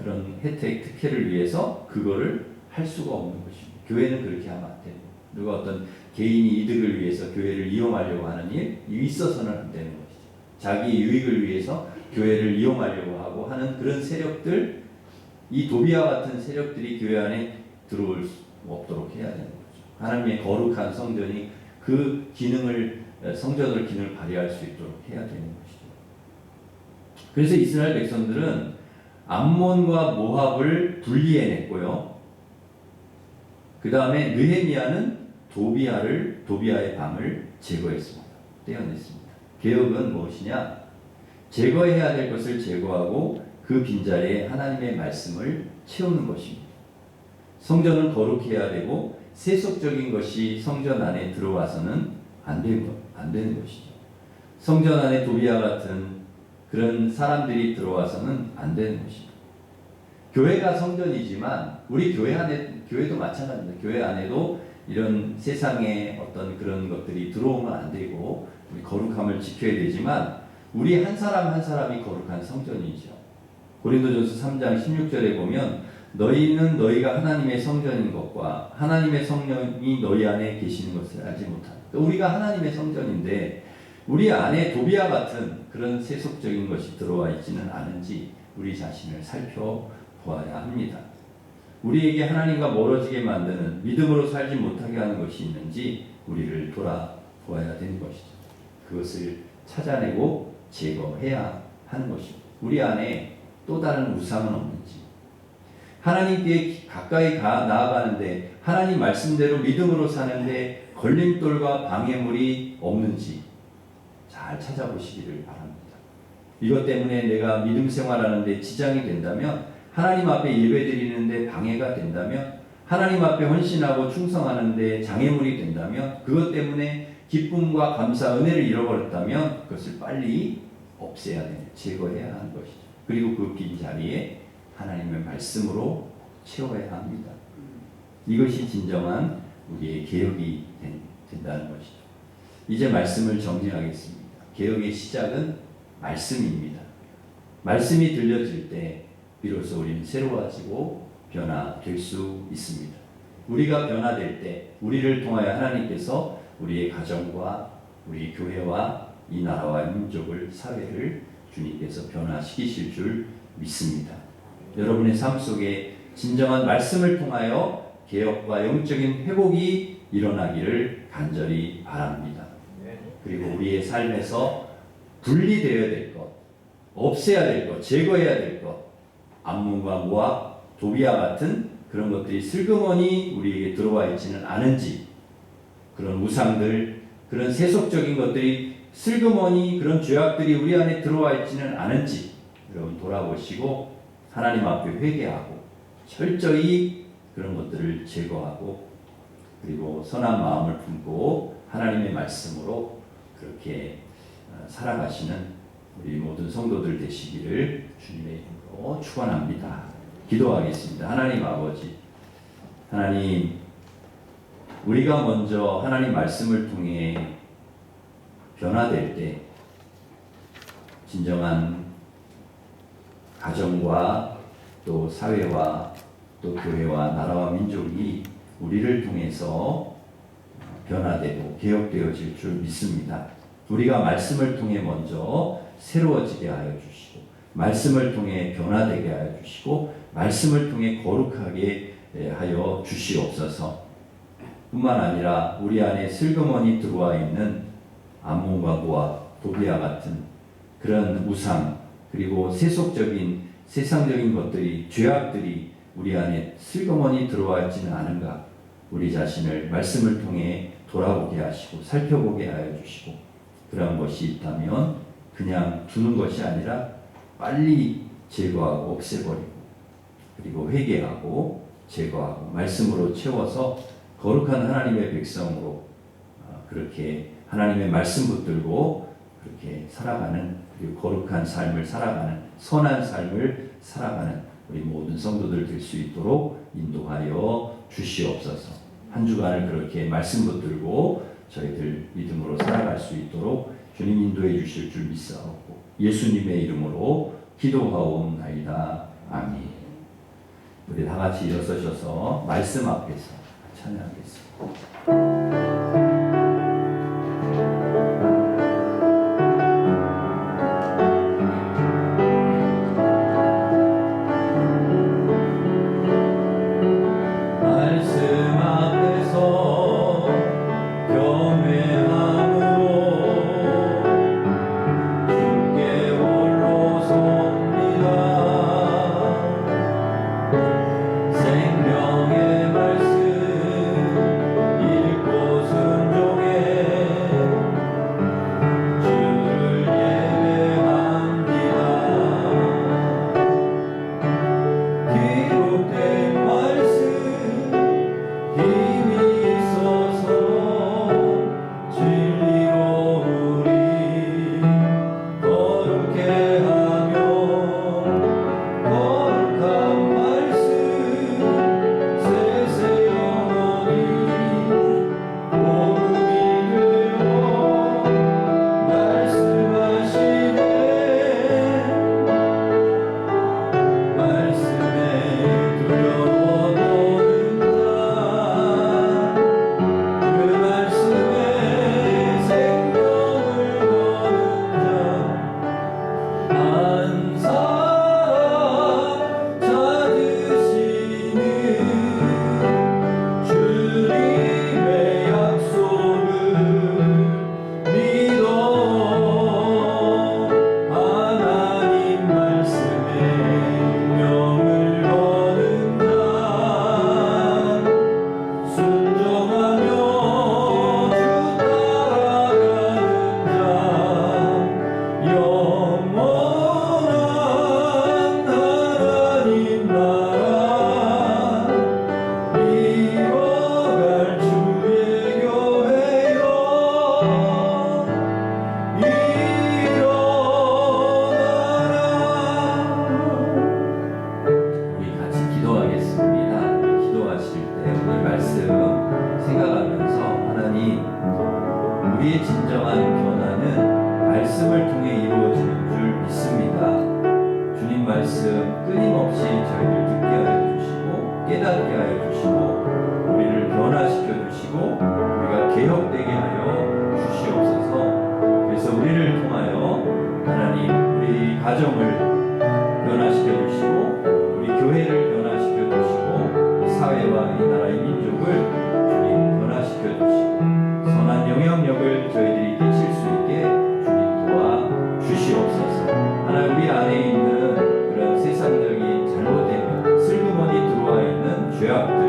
그런 혜택, 특혜를 위해서 그거를 할 수가 없는 것입니다. 교회는 그렇게 하면 안 되고, 누가 어떤 개인이 이득을 위해서 교회를 이용하려고 하는 일이 있어서는 안 되는 것이죠. 자기 유익을 위해서 교회를 이용하려고 하고 하는 그런 세력들, 이 도비아 같은 세력들이 교회 안에 들어올 수 없도록 해야 되는 거죠. 하나님의 거룩한 성전이 그 기능을, 성전으로 기능을 발휘할 수 있도록 해야 되는 것이죠. 그래서 이스라엘 백성들은 암몬과 모압을 분리해냈고요. 그 다음에 느헤미야는 도비아의 방을 제거했습니다. 떼어냈습니다. 개혁은 무엇이냐? 제거해야 될 것을 제거하고 그 빈자리에 하나님의 말씀을 채우는 것입니다. 성전은 거룩해야 되고 세속적인 것이 성전 안에 들어와서는 안 되는 것이죠. 성전 안에 도비아 같은 그런 사람들이 들어와서는 안 되는 것입니다. 교회가 성전이지만 우리 교회도 마찬가지입니다. 교회 안에도 이런 세상의 어떤 그런 것들이 들어오면 안 되고 우리 거룩함을 지켜야 되지만 우리 한 사람 한 사람이 거룩한 성전이죠. 고린도전서 3장 16절에 보면 너희는 너희가 하나님의 성전인 것과 하나님의 성령이 너희 안에 계시는 것을 알지 못한다. 우리가 하나님의 성전인데 우리 안에 도비와 같은 그런 세속적인 것이 들어와 있지는 않은지 우리 자신을 살펴보아야 합니다. 우리에게 하나님과 멀어지게 만드는 믿음으로 살지 못하게 하는 것이 있는지 우리를 돌아보아야 되는 것이죠. 그것을 찾아내고 제거해야 하는 것입니다. 우리 안에 또 다른 우상은 없는지, 하나님께 가까이 나아가는데 하나님 말씀대로 믿음으로 사는데 걸림돌과 방해물이 없는지 잘 찾아보시기를 바랍니다. 이것 때문에 내가 믿음 생활하는데 지장이 된다면, 하나님 앞에 예배드리는데 방해가 된다면, 하나님 앞에 헌신하고 충성하는데 장애물이 된다면, 그것 때문에 기쁨과 감사, 은혜를 잃어버렸다면 그것을 빨리 없애야 됩니다. 제거해야 하는 것이죠. 그리고 그 빈 자리에 하나님의 말씀으로 채워야 합니다. 이것이 진정한 우리의 개혁이 된다는 것이죠. 이제 말씀을 정리하겠습니다. 개혁의 시작은 말씀입니다. 말씀이 들려질 때 비로소 우리는 새로워지고 변화될 수 있습니다. 우리가 변화될 때 우리를 통하여 하나님께서 우리의 가정과 우리 교회와 이 나라와 민족을, 사회를 주님께서 변화시키실 줄 믿습니다. 여러분의 삶 속에 진정한 말씀을 통하여 개혁과 영적인 회복이 일어나기를 간절히 바랍니다. 그리고 우리의 삶에서 분리되어야 될 것, 없애야 될 것, 제거해야 될 것, 암몬과 모압, 도비와 같은 그런 것들이 슬그머니 우리에게 들어와 있지는 않은지, 그런 우상들, 그런 세속적인 것들이 슬그머니 그런 죄악들이 우리 안에 들어와 있지는 않은지 여러분 돌아보시고 하나님 앞에 회개하고 철저히 그런 것들을 제거하고, 그리고 선한 마음을 품고 하나님의 말씀으로 그렇게 살아가시는 우리 모든 성도들 되시기를 주님의 이름으로 축원합니다. 기도하겠습니다. 하나님 아버지, 하나님, 우리가 먼저 하나님 말씀을 통해 변화될 때 진정한 가정과 또 사회와 또 교회와 나라와 민족이 우리를 통해서 변화되고 개혁되어질 줄 믿습니다. 우리가 말씀을 통해 먼저 새로워지게 하여 주시고, 말씀을 통해 변화되게 하여 주시고, 말씀을 통해 거룩하게 하여 주시옵소서. 뿐만 아니라 우리 안에 슬그머니 들어와 있는 암몬과 모압, 도비와 같은 그런 우상, 그리고 세속적인 세상적인 것들이, 죄악들이 우리 안에 슬그머니 들어와 있지는 않은가, 우리 자신을 말씀을 통해 돌아보게 하시고 살펴보게 하여 주시고, 그런 것이 있다면 그냥 두는 것이 아니라 빨리 제거하고 없애버리고, 그리고 회개하고 제거하고 말씀으로 채워서 거룩한 하나님의 백성으로 그렇게 하나님의 말씀 붙들고 그렇게 살아가는, 그리고 거룩한 삶을 살아가는, 선한 삶을 살아가는 우리 모든 성도들 될 수 있도록 인도하여 주시옵소서. 한 주간을 그렇게 말씀 붙들고 저희들 믿음으로 살아갈 수 있도록 주님 인도해 주실 줄 믿사옵고 예수님의 이름으로 기도하옵나이다. 아멘. 우리 다 같이 일어서셔서 말씀 앞에서 찬양하겠습니다. 생명의 말씀 읽고 끊임없이 저희들 듣게 하여 주시고 깨닫게 하여 주시고 우리를 변화시켜 주시고 우리가 개혁되게 하여 주시옵소서. 그래서 우리를 통하여 하나님 우리 가정을 변화시켜 주시고 우리 교회를 변화시켜 주시고 이 사회와 이 나라의 민족을 주님 변화시켜 주시고 선한 영향력을 저희들이 끼칠 수 있게 주님 도와 주시옵소서. 하나님 우리 안에 있는 그런 세상적인 잘못된 슬그머니 들어와 있는 죄악들,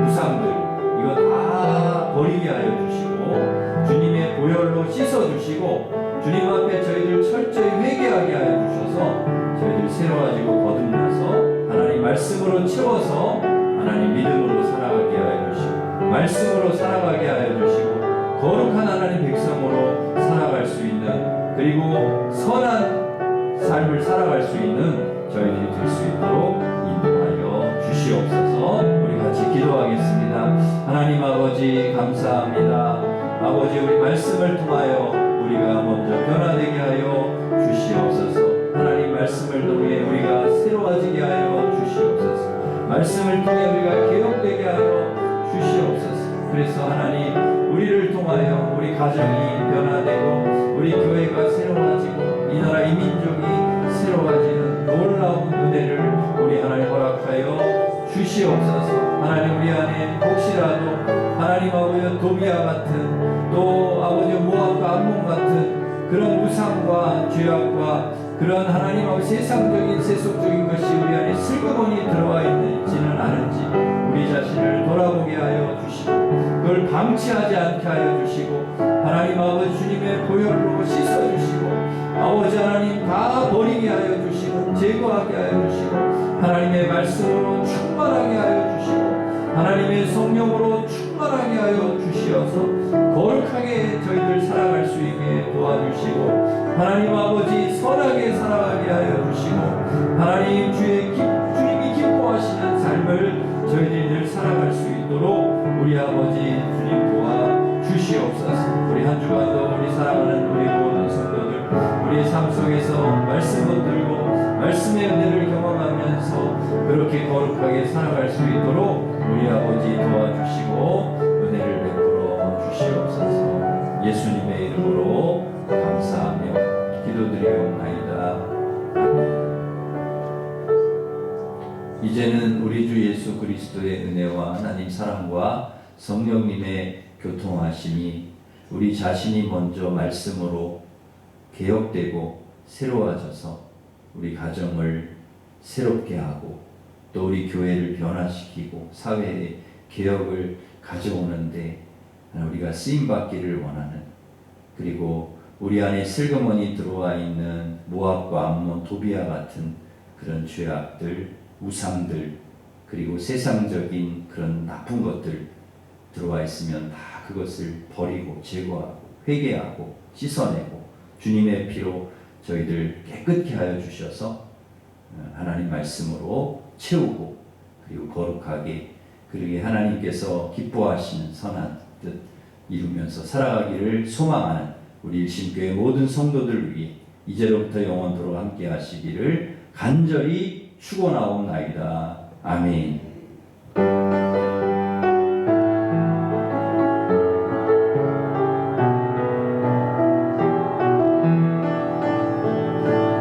우상들 이거 다 버리게 하여 주시고 주님의 보혈로 씻어 주시고 주님 앞에 저희들 철저히 회개하게 하여 주셔서 저희들 새로워지고 거듭나서 하나님 말씀으로 채워서 하나님 믿음으로 살아가게 하여 주시고 말씀으로 살아가게 하여 주시고 거룩한 하나님 백성으로 살아갈 수 있는 그리고 선한 삶을 살아갈 수 있는 저희들이 될 수 있도록 인도하여 주시옵소서. 우리 같이 기도하겠습니다. 하나님 아버지 감사합니다. 아버지 우리 말씀을 통하여 우리가 먼저 변화되게 하여 주시옵소서. 하나님 말씀을 통해 우리가 새로워지게 하여 주시옵소서. 말씀을 통해 우리가 개혁되게 하여 주시옵소서. 그래서 하나님 우리를 통하여 우리 가정이 변화되고 우리 교회가 새로워지고 이 나라 이 민족이 새로워지는 놀라운 은혜를 우리 하나님 허락하여 주시옵소서. 하나님 우리 안에 혹시라도 하나님 아버지 도비아 같은 또 아버지 모압과 암몬 같은 그런 우상과 죄악과 그런 하나님 아버지 세상적인 세속적인 것이 우리 안에 슬그머니 들어와 있는지는 않은지 우리 자신을 돌아보게 하여 주시고 그걸 방치하지 않게 하여 주시고 하나님 아버지 주님의 보혈로 씻어주시고 아버지 하나님 다 버리게 하여 주시고 제거하게 하여 주시고 하나님의 말씀으로 충만하게 하여 주시고 하나님의 성령으로 충만하게 하여 주시어서 거룩하게 저희들 살아갈 수 있게 도와주시고 하나님 아버지 선하게 살아가게 하여 주시고 하나님 주님이 기뻐하시는 삶을 저희들이 늘 살아갈 수 있도록 우리 아버지 주님 도와 주시옵소서. 우리 한 주간도 우리 사랑하는 우리 모든 성도들 우리의 삶 속에서 말씀 붙들고 말씀의 은혜를 경험하면서 그렇게 거룩하게 살아갈 수 있도록 우리 아버지 도와주시고 은혜를 베풀어 주시옵소서. 예수님의 이름으로 감사하며 기도드리옵나이다. 이제는 우리 주 예수 그리스도의 은혜와 하나님 사랑과 성령님의 교통하심이 우리 자신이 먼저 말씀으로 개혁되고 새로워져서 우리 가정을 새롭게 하고 또 우리 교회를 변화시키고 사회의 개혁을 가져오는데 우리가 쓰임받기를 원하는 그리고 우리 안에 슬그머니 들어와 있는 모압과 암몬, 도비아 같은 그런 죄악들, 우상들 그리고 세상적인 그런 나쁜 것들 들어와 있으면 다 그것을 버리고 제거하고 회개하고 씻어내고 주님의 피로 저희들 깨끗게 하여 주셔서 하나님 말씀으로 채우고 그리고 거룩하게 그러게 하나님께서 기뻐하시는 선한 뜻 이루면서 살아가기를 소망하는 우리 일심교회 모든 성도들을 위해 이제로부터 영원토록 함께 하시기를 간절히 축원하옵나이다. 아멘.